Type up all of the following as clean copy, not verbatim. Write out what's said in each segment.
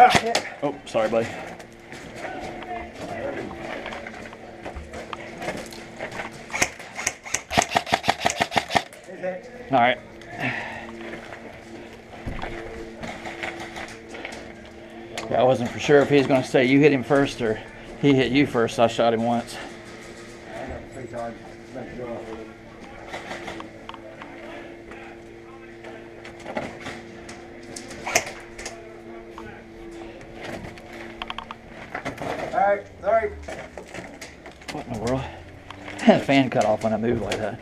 Oh, sorry, buddy. All right. Yeah, I wasn't for sure if he was going to say you hit him first or he hit you first. So I shot him once. I got 3 times. Alright, sorry. What in the world? The fan cut off when I moved like that.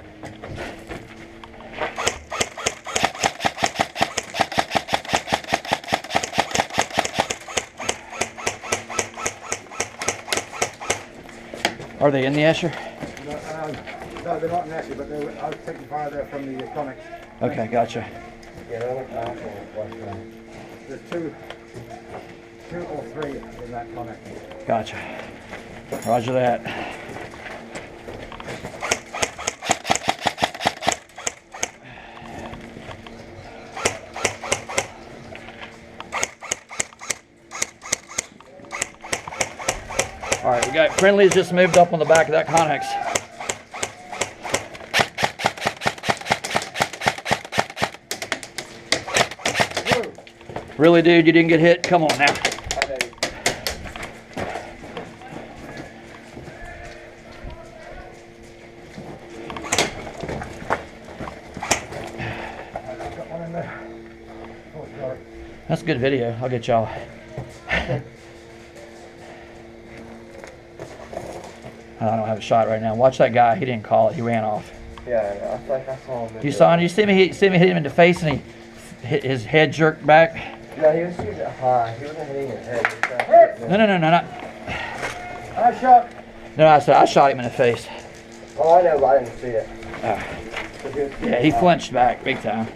Are they in the Escher? No, they're not in Escher, but I was taking fire there from the Conex. Okay, gotcha. Yeah, there's two or three in that Conex. Gotcha. Roger that. All right, we got friendlies just moved up on the back of that Connex. Really, dude, you didn't get hit? Come on now. That's a good video. I'll get y'all. I don't have a shot right now. Watch that guy. He didn't call it. He ran off. Yeah, I feel like I saw him. You saw him? You see me hit him in the face and he hit his head jerked back? Yeah, he was shooting it high. He wasn't hitting his head. No, not. I shot. No, I said I shot him in the face. Oh, I know, but I didn't see it. Yeah, he flinched back big time.